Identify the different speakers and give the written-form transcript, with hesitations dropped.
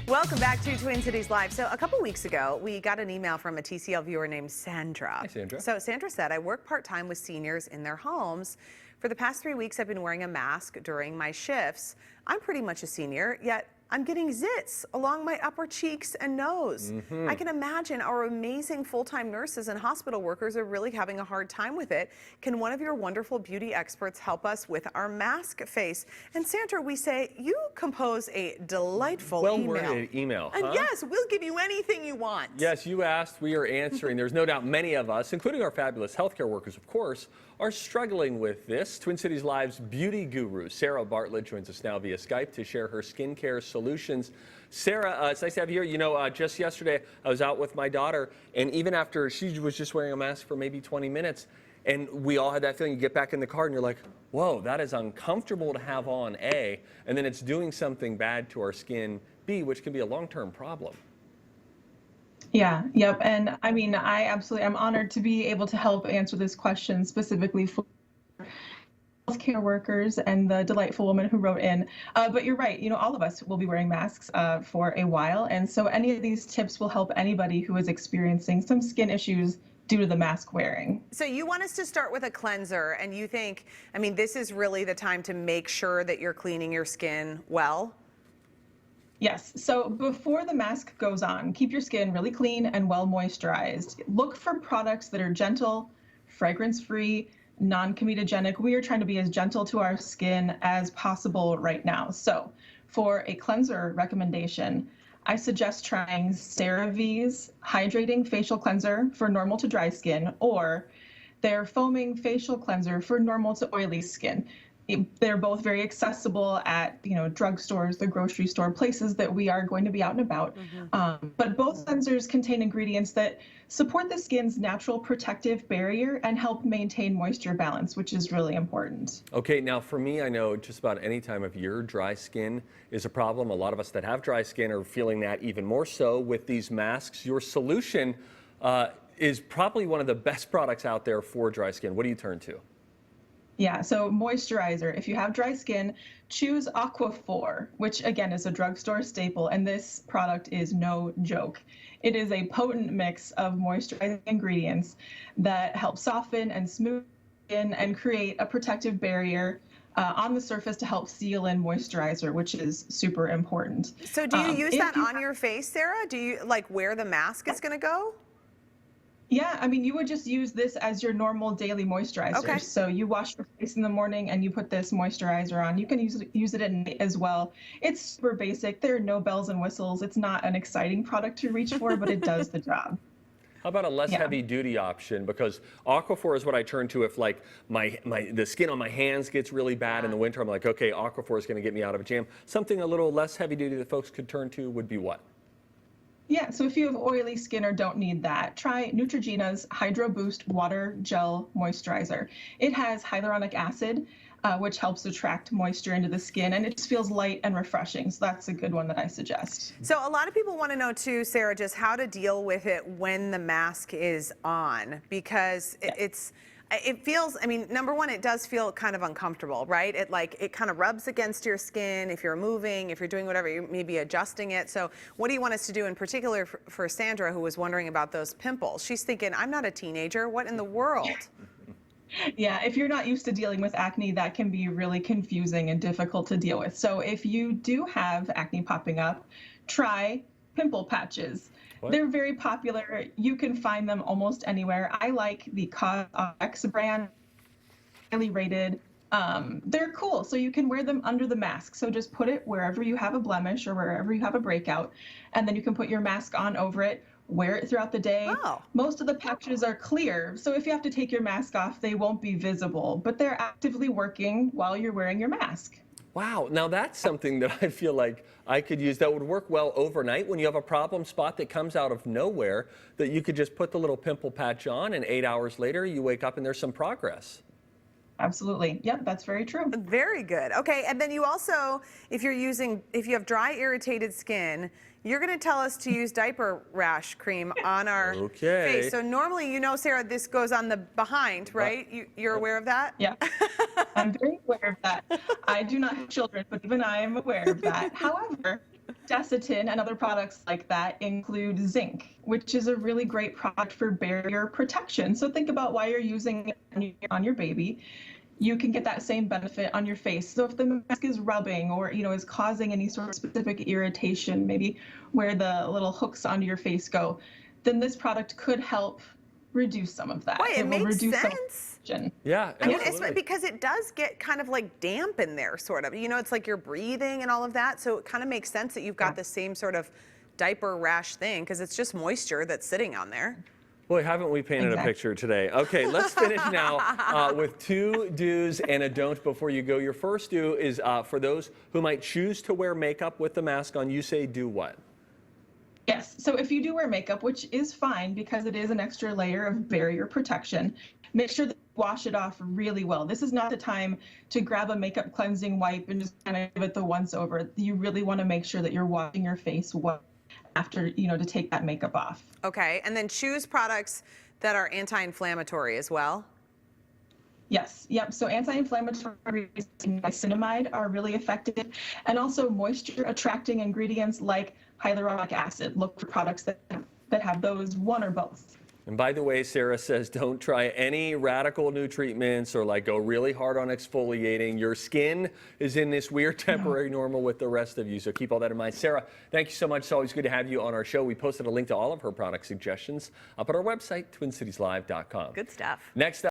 Speaker 1: Welcome back to Twin Cities Live. So a couple weeks ago, we got an email from a TCL viewer named Sandra.
Speaker 2: Hi, Sandra.
Speaker 1: So Sandra said, I work part-time with seniors in their homes. For the past 3 weeks, I've been wearing a mask during my shifts. I'm pretty much a senior, yet I'm getting zits along my upper cheeks and nose. I can imagine our amazing full-time nurses and hospital workers are really having a hard time with it. Can one of your wonderful beauty experts help us with our mask face? And Sandra, we say, you compose a delightful
Speaker 2: Well-worded email.
Speaker 1: And yes, we'll give you anything you want.
Speaker 2: Yes, you asked, we are answering. There's no doubt many of us, including our fabulous healthcare workers, of course, are struggling with this. Twin Cities Live's beauty guru, Sara Bartlett, joins us now via Skype to share her skincare solutions. Sara, it's nice to have you here. You know, just yesterday I was out with my daughter, and even after she was just wearing a mask for maybe 20 minutes, and we all had that feeling. You get back in the car and you're like, whoa, that is uncomfortable to have on, A, and then it's doing something bad to our skin, B, which can be a long-term problem.
Speaker 3: Yeah, yep. And I mean, I'm honored to be able to help answer this question specifically for healthcare workers and the delightful woman who wrote in. But you're right, you know, all of us will be wearing masks for a while. And so any of these tips will help anybody who is experiencing some skin issues due to the mask wearing.
Speaker 1: So you want us to start with a cleanser, and you think, I mean, this is really the time to make sure that you're cleaning your skin well?
Speaker 3: Yes, so before the mask goes on, keep your skin really clean and well moisturized. Look for products that are gentle, fragrance-free, non-comedogenic. We are trying to be as gentle to our skin as possible right now. So for a cleanser recommendation, I suggest trying CeraVe's Hydrating Facial Cleanser for normal to dry skin, or their Foaming Facial Cleanser for normal to oily skin. They're both very accessible at, you know, drugstores, the grocery store, places that we are going to be out and about. But both cleansers contain ingredients that support the skin's natural protective barrier and help maintain moisture balance, which is really important.
Speaker 2: Okay, now for me, I know just about any time of year, dry skin is a problem. A lot of us that have dry skin are feeling that even more so with these masks. Your solution is probably one of the best products out there for dry skin. What do you turn to?
Speaker 3: Yeah, so moisturizer. If you have dry skin, choose Aquaphor, which again is a drugstore staple, and this product is no joke. It is a potent mix of moisturizing ingredients that help soften and smooth skin and create a protective barrier on the surface to help seal in moisturizer, which is super important.
Speaker 1: So do you use that on your face, Sara? Do you like where the mask is going to go?
Speaker 3: Yeah, I mean, you would just use this as your normal daily moisturizer.
Speaker 1: Okay.
Speaker 3: So you wash your face in the morning and you put this moisturizer on. You can use it at night as well. It's super basic. There are no bells and whistles. It's not an exciting product to reach for, but it does the job.
Speaker 2: How about a less heavy duty option? Because Aquaphor is what I turn to if like the skin on my hands gets really bad in the winter. I'm like, okay, Aquaphor is going to get me out of a jam. Something a little less heavy duty that folks could turn to would be what?
Speaker 3: Yeah, so if you have oily skin or don't need that, try Neutrogena's Hydro Boost Water Gel Moisturizer. It has hyaluronic acid, which helps attract moisture into the skin, and it just feels light and refreshing. So that's a good one that I suggest.
Speaker 1: So a lot of people want to know too, Sara, just how to deal with it when the mask is on, because it feels, I mean, number one, it does feel kind of uncomfortable, right? It kind of rubs against your skin if you're moving, if you're doing whatever, you may be adjusting it. So what do you want us to do in particular for Sandra, who was wondering about those pimples? She's thinking, I'm not a teenager, what in the world?
Speaker 3: Yeah, if you're not used to dealing with acne, that can be really confusing and difficult to deal with. So if you do have acne popping up, try pimple patches. What? They're very popular. You can find them almost anywhere. I like the COS RX brand, highly rated. They're cool, so you can wear them under the mask. So just put it wherever you have a blemish or wherever you have a breakout, and then you can put your mask on over it, wear it throughout the day.
Speaker 1: Oh.
Speaker 3: Most of the patches are clear, so if you have to take your mask off, they won't be visible, but they're actively working while you're wearing your mask.
Speaker 2: Wow, now that's something that I feel like I could use that would work well overnight when you have a problem spot that comes out of nowhere, that you could just put the little pimple patch on and 8 hours later you wake up and there's some progress.
Speaker 3: Absolutely. Yep, that's very true.
Speaker 1: Very good. Okay, and then you also, if you have dry, irritated skin, you're going to tell us to use diaper rash cream on our face. So normally, you know, Sara, this goes on the behind, right? You're aware of that?
Speaker 3: Yeah, I'm very aware of that. I do not have children, but even I am aware of that. However, Desitin and other products like that include zinc, which is a really great product for barrier protection. So think about why you're using it on your baby. You can get that same benefit on your face. So if the mask is rubbing or is causing any sort of specific irritation, maybe where the little hooks onto your face go, then this product could help reduce some of that.
Speaker 1: Boy, it
Speaker 3: will
Speaker 1: makes
Speaker 3: reduce
Speaker 1: sense.
Speaker 2: Yeah,
Speaker 1: I mean,
Speaker 2: absolutely.
Speaker 1: because it does get kind of like damp in there, sort of. It's like you're breathing and all of that. So it kind of makes sense that you've got the same sort of diaper rash thing, because it's just moisture that's sitting on there.
Speaker 2: Boy, haven't we painted a picture today. Okay, let's finish now with 2 do's and a don't before you go. Your first do is for those who might choose to wear makeup with the mask on. You say do what?
Speaker 3: Yes, so if you do wear makeup, which is fine because it is an extra layer of barrier protection, make sure that you wash it off really well. This is not the time to grab a makeup cleansing wipe and just kind of give it the once over. You really want to make sure that you're washing your face well after, to take that makeup off.
Speaker 1: Okay, and then choose products that are anti-inflammatory as well.
Speaker 3: Yes, yep. So anti-inflammatory and niacinamide are really effective, and also moisture-attracting ingredients like hyaluronic acid. Look for products that have those, one or both.
Speaker 2: And by the way, Sara says don't try any radical new treatments or go really hard on exfoliating. Your skin is in this weird temporary normal with the rest of you, so keep all that in mind. Sara, thank you so much. It's always good to have you on our show. We posted a link to all of her product suggestions up at our website, twincitieslive.com.
Speaker 1: Good stuff.
Speaker 2: Next up.